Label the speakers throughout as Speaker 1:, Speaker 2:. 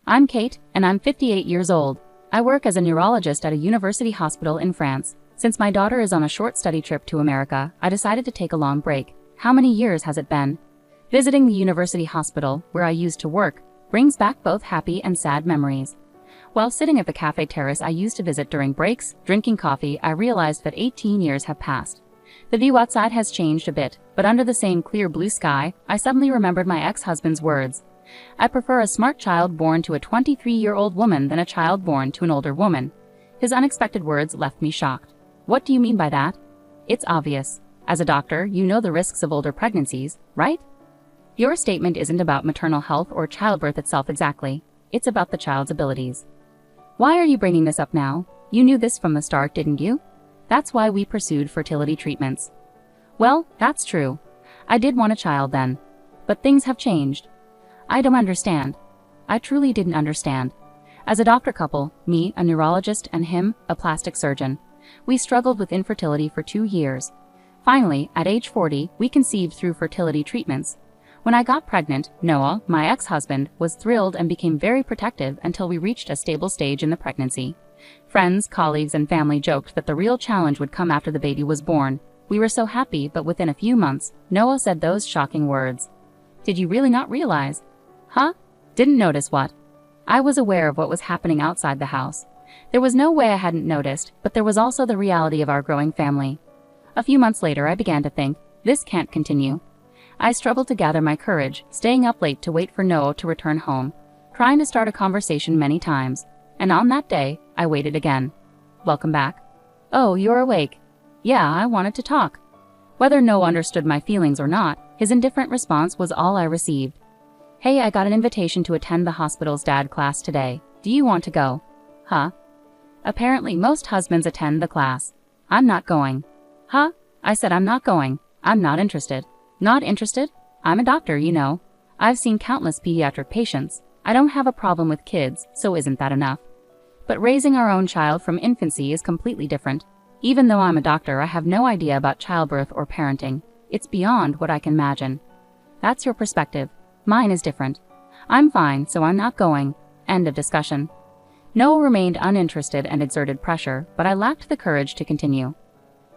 Speaker 1: I'm Kate, and I'm 58 years old. I work as a neurologist at a university hospital in France. Since my daughter is on a short study trip to America, I decided to take a long break. How many years has it been? Visiting the university hospital, where I used to work, brings back both happy and sad memories. While sitting at the cafe terrace I used to visit during breaks, drinking coffee, I realized that 18 years have passed. The view outside has changed a bit, but under the same clear blue sky, I suddenly remembered my ex-husband's words. I prefer a smart child born to a 23-year-old woman than a child born to an older woman. His unexpected words left me shocked. What do you mean by that? It's obvious. As a doctor, you know the risks of older pregnancies, right? Your statement isn't about maternal health or childbirth itself exactly. It's about the child's abilities. Why are you bringing this up now? You knew this from the start, didn't you? That's why we pursued fertility treatments. Well, that's true. I did want a child then. But things have changed. I don't understand. I truly didn't understand. As a doctor couple, me, a neurologist, and him, a plastic surgeon, we struggled with infertility for 2 years. Finally, at age 40, we conceived through fertility treatments. When I got pregnant, Noah, my ex-husband, was thrilled and became very protective until we reached a stable stage in the pregnancy. Friends, colleagues, and family joked that the real challenge would come after the baby was born. We were so happy, but within a few months, Noah said those shocking words. Did you really not realize? Huh? Didn't notice what? I was aware of what was happening outside the house. There was no way I hadn't noticed, but there was also the reality of our growing family. A few months later, I began to think, this can't continue. I struggled to gather my courage, staying up late to wait for Noah to return home, trying to start a conversation many times. And on that day, I waited again. Welcome back. Oh, you're awake. Yeah, I wanted to talk. Whether Noah understood my feelings or not, his indifferent response was all I received. Hey, I got an invitation to attend the hospital's dad class today. Do you want to go? Huh? Apparently most husbands attend the class. I'm not going. Huh? I said I'm not going. I'm not interested. Not interested? I'm a doctor, you know. I've seen countless pediatric patients. I don't have a problem with kids, so isn't that enough? But raising our own child from infancy is completely different. Even though I'm a doctor, I have no idea about childbirth or parenting. It's beyond what I can imagine. That's your perspective. Mine is different. I'm fine, so I'm not going. End of discussion. Noah remained uninterested and exerted pressure, but I lacked the courage to continue.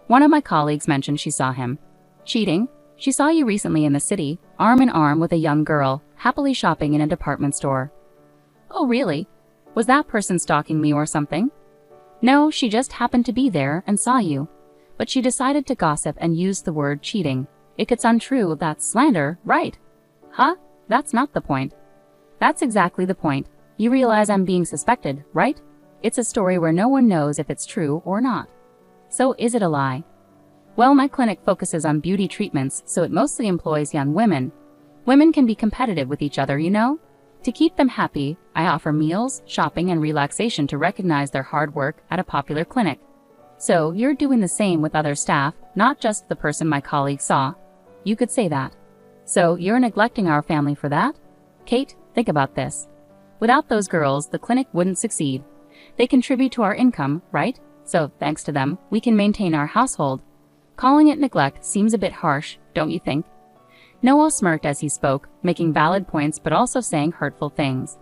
Speaker 1: One of my colleagues mentioned she saw him. Cheating? She saw you recently in the city, arm in arm with a young girl, happily shopping in a department store. Oh, really? Was that person stalking me or something? No, she just happened to be there and saw you. But she decided to gossip and used the word cheating. If it's untrue, that's slander, right? Huh? That's not the point. That's exactly the point. You realize I'm being suspected, right? It's a story where no one knows if it's true or not. So is it a lie? Well, my clinic focuses on beauty treatments, so it mostly employs young women. Women can be competitive with each other, you know? To keep them happy, I offer meals, shopping, and relaxation to recognize their hard work at a popular clinic. So, you're doing the same with other staff, not just the person my colleague saw. You could say that. So, you're neglecting our family for that? Kate, think about this. Without those girls, the clinic wouldn't succeed. They contribute to our income, right? So, thanks to them, we can maintain our household. Calling it neglect seems a bit harsh, don't you think? Noah smirked as he spoke, making valid points but also saying hurtful things.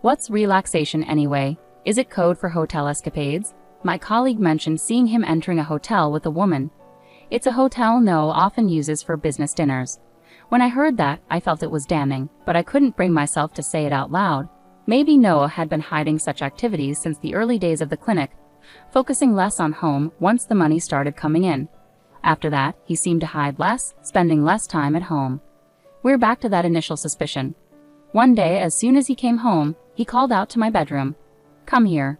Speaker 1: What's relaxation anyway? Is it code for hotel escapades? My colleague mentioned seeing him entering a hotel with a woman. It's a hotel Noah often uses for business dinners. When I heard that, I felt it was damning, but I couldn't bring myself to say it out loud. Maybe Noah had been hiding such activities since the early days of the clinic, focusing less on home once the money started coming in. After that, he seemed to hide less, spending less time at home. We're back to that initial suspicion. One day, as soon as he came home, he called out to my bedroom. Come here.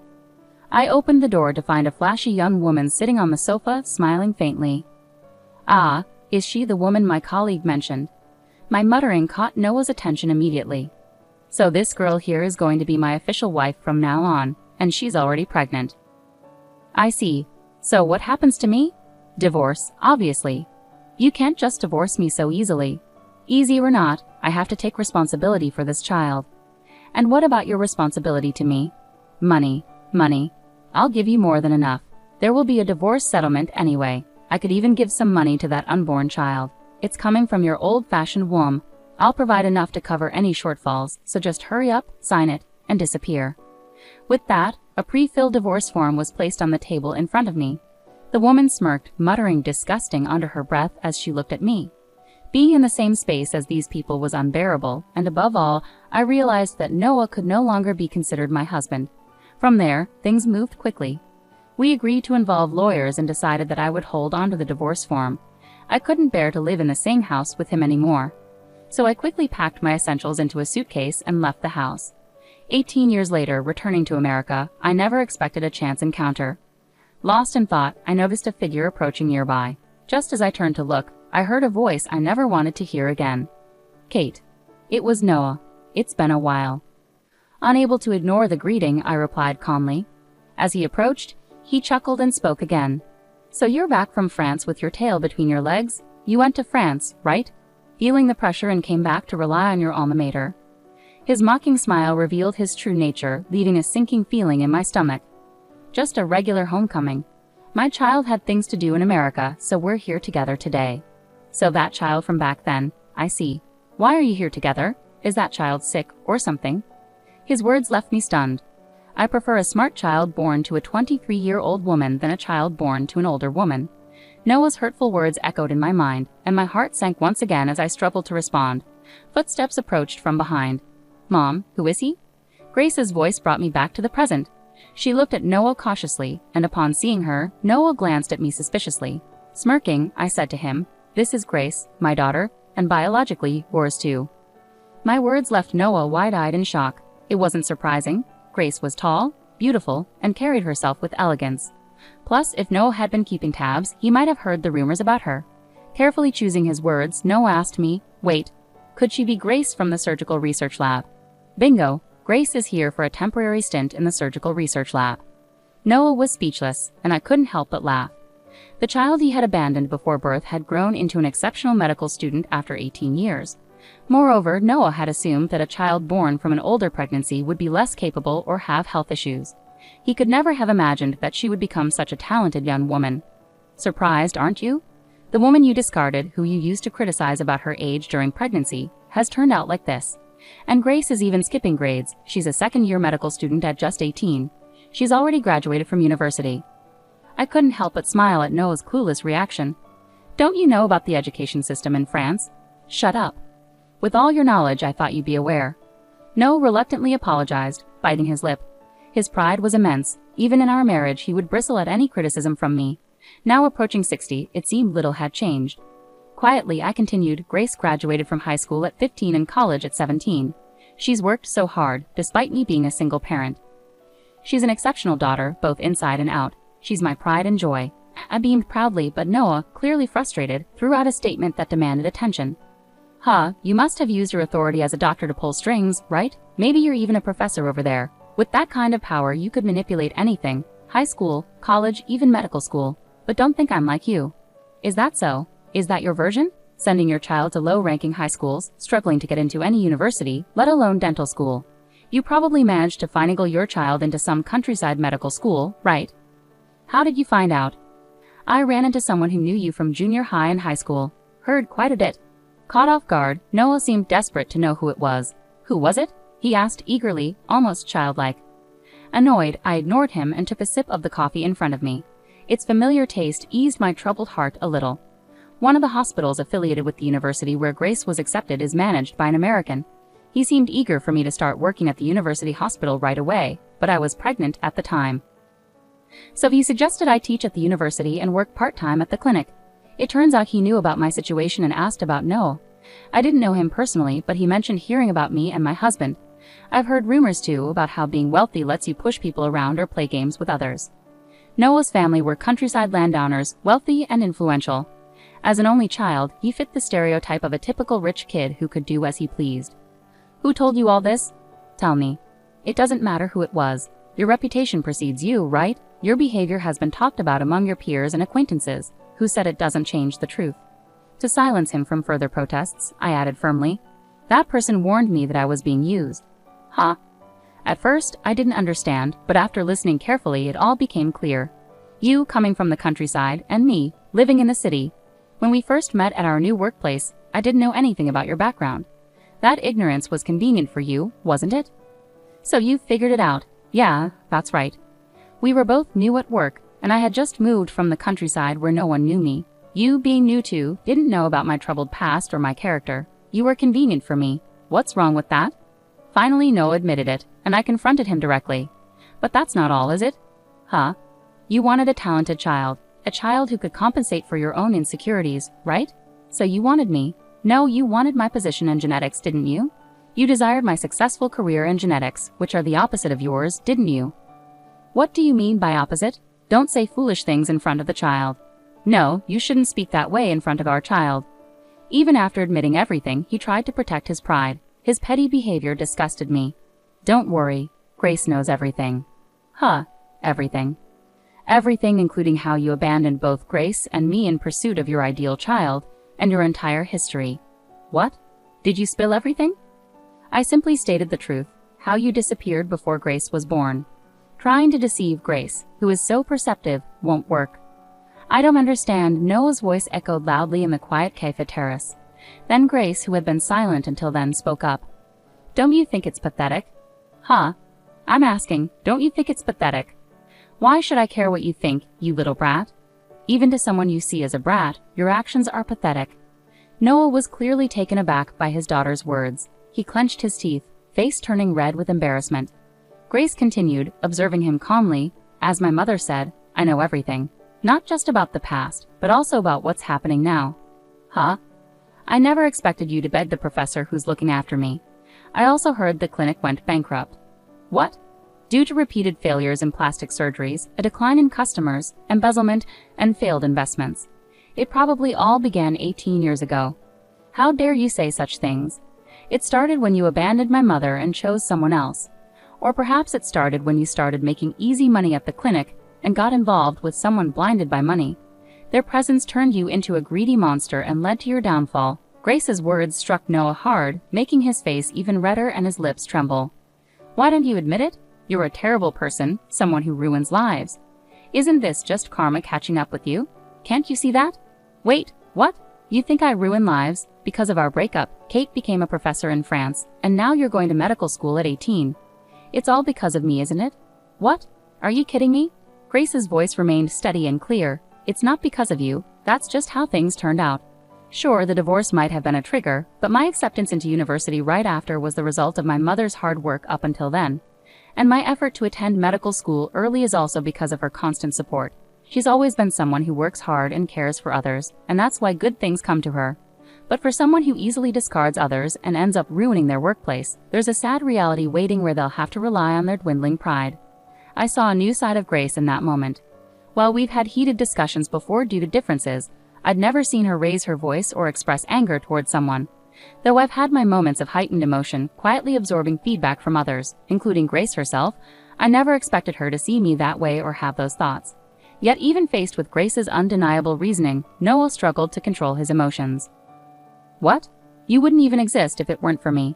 Speaker 1: I opened the door to find a flashy young woman sitting on the sofa, smiling faintly. Ah, is she the woman my colleague mentioned? My muttering caught Noah's attention immediately. So this girl here is going to be my official wife from now on, and she's already pregnant. I see. So what happens to me? Divorce, obviously. You can't just divorce me so easily. Easy or not, I have to take responsibility for this child. And what about your responsibility to me? Money. I'll give you more than enough. There will be a divorce settlement anyway. I could even give some money to that unborn child. It's coming from your old-fashioned womb. I'll provide enough to cover any shortfalls, so just hurry up, sign it, and disappear. With that, a pre-filled divorce form was placed on the table in front of me. The woman smirked, muttering disgusting under her breath as she looked at me. Being in the same space as these people was unbearable, and above all, I realized that Noah could no longer be considered my husband. From there, things moved quickly. We agreed to involve lawyers and decided that I would hold on to the divorce form. I couldn't bear to live in the same house with him anymore. So I quickly packed my essentials into a suitcase and left the house. 18 years later, returning to America, I never expected a chance encounter. Lost in thought, I noticed a figure approaching nearby. Just as I turned to look, I heard a voice I never wanted to hear again. "Kate." It was Noah. "It's been a while." Unable to ignore the greeting, I replied calmly. As he approached, he chuckled and spoke again. "So you're back from France with your tail between your legs? You went to France, right? Feeling the pressure and came back to rely on your alma mater." His mocking smile revealed his true nature, leaving a sinking feeling in my stomach. Just a regular homecoming. My child had things to do in America, so we're here together today. So that child from back then, I see. Why are you here together? Is that child sick or something? His words left me stunned. I prefer a smart child born to a 23-year-old woman than a child born to an older woman. Noah's hurtful words echoed in my mind, and my heart sank once again as I struggled to respond. Footsteps approached from behind. "Mom, who is he?" Grace's voice brought me back to the present. She looked at Noah cautiously, and upon seeing her, Noah glanced at me suspiciously. Smirking, I said to him, "This is Grace, my daughter, and biologically, yours too." My words left Noah wide-eyed in shock. It wasn't surprising. Grace was tall, beautiful, and carried herself with elegance. Plus, if Noah had been keeping tabs, he might have heard the rumors about her. Carefully choosing his words, Noah asked me, "Wait, could she be Grace from the surgical research lab?" Bingo! Grace is here for a temporary stint in the surgical research lab. Noah was speechless, and I couldn't help but laugh. The child he had abandoned before birth had grown into an exceptional medical student after 18 years. Moreover, Noah had assumed that a child born from an older pregnancy would be less capable or have health issues. He could never have imagined that she would become such a talented young woman. Surprised, aren't you? The woman you discarded, who you used to criticize about her age during pregnancy, has turned out like this. And Grace is even skipping grades. She's a second-year medical student at just 18. She's already graduated from university. I couldn't help but smile at Noah's clueless reaction. "Don't you know about the education system in France?" "Shut up. With all your knowledge, I thought you'd be aware." Noah reluctantly apologized, biting his lip. His pride was immense. Even in our marriage, he would bristle at any criticism from me. Now approaching 60, it seemed little had changed. Quietly, I continued, "Grace graduated from high school at 15 and college at 17. She's worked so hard, despite me being a single parent. She's an exceptional daughter, both inside and out. She's my pride and joy." I beamed proudly, but Noah, clearly frustrated, threw out a statement that demanded attention. "Huh, you must have used your authority as a doctor to pull strings, right? Maybe you're even a professor over there. With that kind of power, you could manipulate anything. High school, college, even medical school. But don't think I'm like you." "Is that so? Is that your version? Sending your child to low-ranking high schools, struggling to get into any university, let alone dental school. You probably managed to finagle your child into some countryside medical school, right? How did you find out?" "I ran into someone who knew you from junior high and high school. Heard quite a bit." Caught off guard, Noah seemed desperate to know who it was. "Who was it?" he asked eagerly, almost childlike. Annoyed, I ignored him and took a sip of the coffee in front of me. Its familiar taste eased my troubled heart a little. One of the hospitals affiliated with the university where Grace was accepted is managed by an American. He seemed eager for me to start working at the university hospital right away, but I was pregnant at the time. So he suggested I teach at the university and work part-time at the clinic. It turns out he knew about my situation and asked about Noah. I didn't know him personally, but he mentioned hearing about me and my husband. I've heard rumors too about how being wealthy lets you push people around or play games with others. Noah's family were countryside landowners, wealthy and influential. As an only child, he fit the stereotype of a typical rich kid who could do as he pleased. "Who told you all this?" "Tell me." "It doesn't matter who it was. Your reputation precedes you, right? Your behavior has been talked about among your peers and acquaintances. Who said it doesn't change the truth?" To silence him from further protests, I added firmly, "That person warned me that I was being used." "Huh?" At first, I didn't understand, but after listening carefully, it all became clear. You coming from the countryside, and me, living in the city. When we first met at our new workplace, I didn't know anything about your background. That ignorance was convenient for you, wasn't it? So you figured it out. Yeah, that's right. We were both new at work, and I had just moved from the countryside where no one knew me. You, being new too, didn't know about my troubled past or my character. You were convenient for me. What's wrong with that? Finally, Noah admitted it, and I confronted him directly. But that's not all, is it? Huh? You wanted a talented child. A child who could compensate for your own insecurities, right? So you wanted me. No, you wanted my position in genetics, didn't you? You desired my successful career in genetics, which are the opposite of yours, didn't you? What do you mean by opposite? Don't say foolish things in front of the child. No, you shouldn't speak that way in front of our child. Even after admitting everything, he tried to protect his pride. His petty behavior disgusted me. Don't worry, Grace knows everything. Huh, everything. Everything, including how you abandoned both Grace and me in pursuit of your ideal child, and your entire history. What? Did you spill everything? I simply stated the truth, how you disappeared before Grace was born. Trying to deceive Grace, who is so perceptive, won't work. I don't understand, Noah's voice echoed loudly in the quiet cafe terrace. Then Grace, who had been silent until then, spoke up. Don't you think it's pathetic? Huh? I'm asking, don't you think it's pathetic? Why should I care what you think, you little brat? Even to someone you see as a brat, your actions are pathetic. Noah was clearly taken aback by his daughter's words. He clenched his teeth, face turning red with embarrassment. Grace continued, observing him calmly. As my mother said, I know everything. Not just about the past, but also about what's happening now. Huh? I never expected you to beg the professor who's looking after me. I also heard the clinic went bankrupt. What? Due to repeated failures in plastic surgeries, a decline in customers, embezzlement, and failed investments. It probably all began 18 years ago. How dare you say such things? It started when you abandoned my mother and chose someone else. Or perhaps it started when you started making easy money at the clinic and got involved with someone blinded by money. Their presence turned you into a greedy monster and led to your downfall. Grace's words struck Noah hard, making his face even redder and his lips tremble. Why don't you admit it? You're a terrible person, someone who ruins lives. Isn't this just karma catching up with you? Can't you see that? Wait, what? You think I ruin lives? Because of our breakup, Kate became a professor in France, and now you're going to medical school at 18. It's all because of me, isn't it? What? Are you kidding me? Grace's voice remained steady and clear. It's not because of you, that's just how things turned out. Sure, the divorce might have been a trigger, but my acceptance into university right after was the result of my mother's hard work up until then. And my effort to attend medical school early is also because of her constant support. She's always been someone who works hard and cares for others, and that's why good things come to her. But for someone who easily discards others and ends up ruining their workplace, there's a sad reality waiting where they'll have to rely on their dwindling pride. I saw a new side of Grace in that moment. While we've had heated discussions before due to differences, I'd never seen her raise her voice or express anger toward someone. Though I've had my moments of heightened emotion, quietly absorbing feedback from others, including Grace herself, I never expected her to see me that way or have those thoughts. Yet even faced with Grace's undeniable reasoning, Noah struggled to control his emotions. What? You wouldn't even exist if it weren't for me.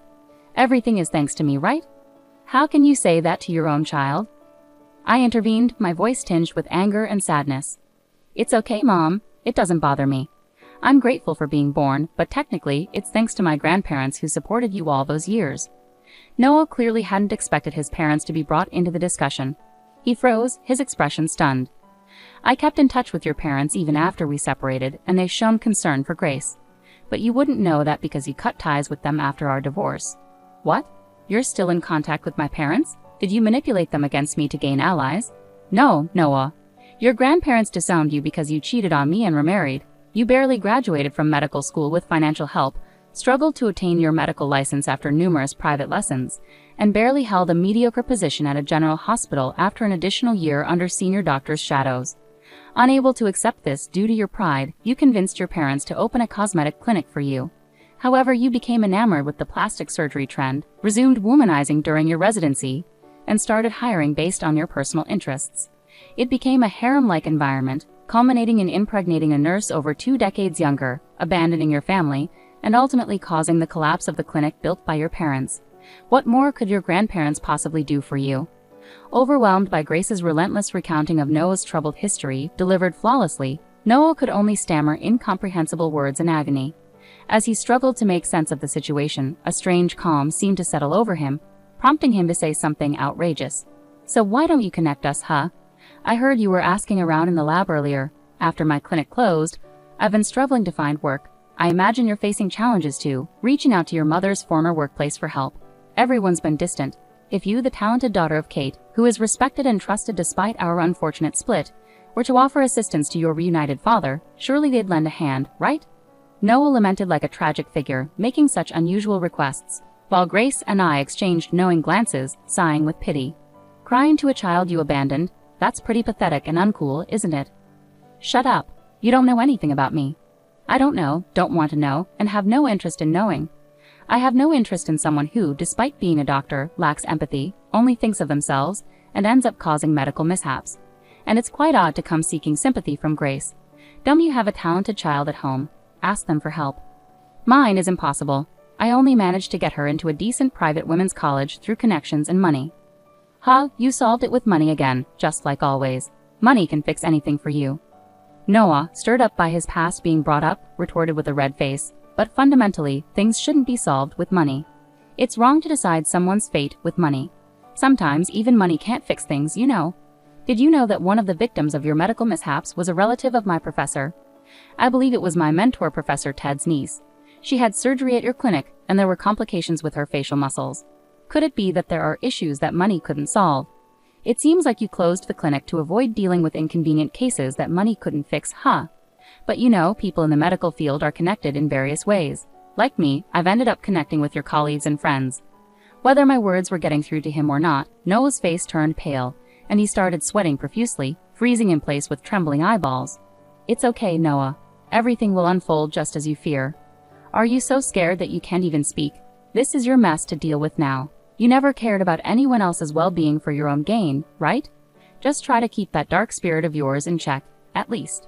Speaker 1: Everything is thanks to me, right? How can you say that to your own child? I intervened, my voice tinged with anger and sadness. It's okay, Mom. It doesn't bother me. I'm grateful for being born, but technically, it's thanks to my grandparents who supported you all those years. Noah clearly hadn't expected his parents to be brought into the discussion. He froze, his expression stunned. I kept in touch with your parents even after we separated, and they've shown concern for Grace. But you wouldn't know that because you cut ties with them after our divorce. What? You're still in contact with my parents? Did you manipulate them against me to gain allies? No, Noah. Your grandparents disowned you because you cheated on me and remarried. You barely graduated from medical school with financial help, struggled to attain your medical license after numerous private lessons, and barely held a mediocre position at a general hospital after an additional year under senior doctors' shadows. Unable to accept this due to your pride, you convinced your parents to open a cosmetic clinic for you. However, you became enamored with the plastic surgery trend, resumed womanizing during your residency, and started hiring based on your personal interests. It became a harem-like environment, culminating in impregnating a nurse over 2 decades younger, abandoning your family, and ultimately causing the collapse of the clinic built by your parents. What more could your grandparents possibly do for you? Overwhelmed by Grace's relentless recounting of Noah's troubled history, delivered flawlessly, Noah could only stammer incomprehensible words in agony. As he struggled to make sense of the situation, a strange calm seemed to settle over him. prompting him to say something outrageous. "So why don't you connect us, huh? I heard you were asking around in the lab earlier. After my clinic closed, I've been struggling to find work. I imagine you're facing challenges too, reaching out to your mother's former workplace for help. Everyone's been distant. If you, the talented daughter of Kate, who is respected and trusted despite our unfortunate split, were to offer assistance to your reunited father, surely they'd lend a hand, right?" Noah lamented like a tragic figure, making such unusual requests, while Grace and I exchanged knowing glances, sighing with pity. "Crying to a child you abandoned? That's pretty pathetic and uncool, isn't it?" "Shut up. You don't know anything about me." "I don't know, don't want to know, and have no interest in knowing. I have no interest in someone who, despite being a doctor, lacks empathy, only thinks of themselves, and ends up causing medical mishaps. And it's quite odd to come seeking sympathy from Grace. Don't you have a talented child at home? Ask them for help." "Mine is impossible. I only managed to get her into a decent private women's college through connections and money." "Huh, you solved it with money again, just like always. Money can fix anything for you." Noah, stirred up by his past being brought up, retorted with a red face, "But fundamentally, things shouldn't be solved with money. It's wrong to decide someone's fate with money. Sometimes even money can't fix things, you know. Did you know that one of the victims of your medical mishaps was a relative of my professor? I believe it was my mentor, Professor Ted's niece. She had surgery at your clinic, and there were complications with her facial muscles. Could it be that there are issues that money couldn't solve? It seems like you closed the clinic to avoid dealing with inconvenient cases that money couldn't fix, huh? But you know, people in the medical field are connected in various ways. Like me, I've ended up connecting with your colleagues and friends." Whether my words were getting through to him or not, Noah's face turned pale, and he started sweating profusely, freezing in place with trembling eyeballs. "It's okay, Noah. Everything will unfold just as you fear. Are you so scared that you can't even speak? This is your mess to deal with now. You never cared about anyone else's well-being for your own gain, right? Just try to keep that dark spirit of yours in check, at least."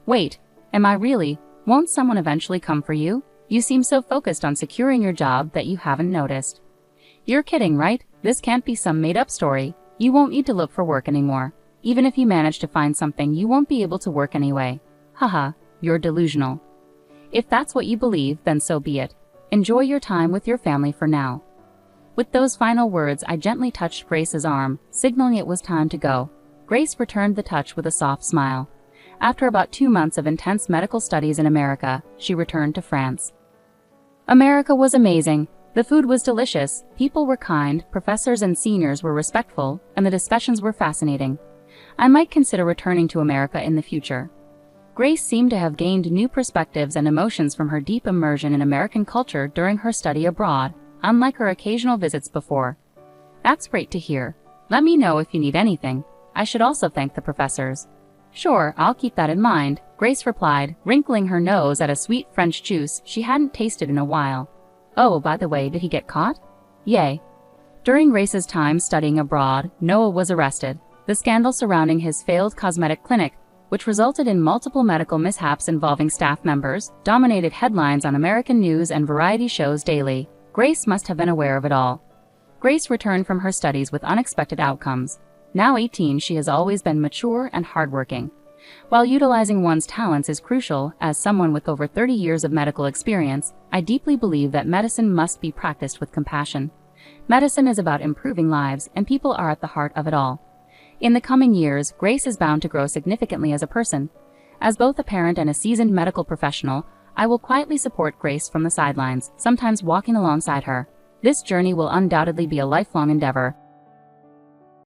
Speaker 1: "Wait, am I really? Won't someone eventually come for you? You seem so focused on securing your job that you haven't noticed." "You're kidding, right? This can't be some made-up story. You won't need to look for work anymore. Even if you manage to find something, you won't be able to work anyway. Haha, you're delusional. If that's what you believe, then so be it. Enjoy your time with your family for now." With those final words, I gently touched Grace's arm, signaling it was time to go. Grace returned the touch with a soft smile. After about 2 months of intense medical studies in America, she returned to France. America was amazing. The food was delicious, people were kind, professors and seniors were respectful, and the discussions were fascinating. I might consider returning to America in the future. Grace seemed to have gained new perspectives and emotions from her deep immersion in American culture during her study abroad, unlike her occasional visits before. "That's great to hear. Let me know if you need anything. I should also thank the professors." "Sure, I'll keep that in mind," Grace replied, wrinkling her nose at a sweet French juice she hadn't tasted in a while. "Oh, by the way, did he get caught?" "Yay." During Grace's time studying abroad, Noah was arrested. The scandal surrounding his failed cosmetic clinic, which resulted in multiple medical mishaps involving staff members, dominated headlines on American news and variety shows daily. Grace must have been aware of it all. Grace returned from her studies with unexpected outcomes. Now 18, she has always been mature and hardworking. While utilizing one's talents is crucial, as someone with over 30 years of medical experience, I deeply believe that medicine must be practiced with compassion. Medicine is about improving lives, and people are at the heart of it all. In the coming years, Grace is bound to grow significantly as a person. As both a parent and a seasoned medical professional, I will quietly support Grace from the sidelines, sometimes walking alongside her. This journey will undoubtedly be a lifelong endeavor,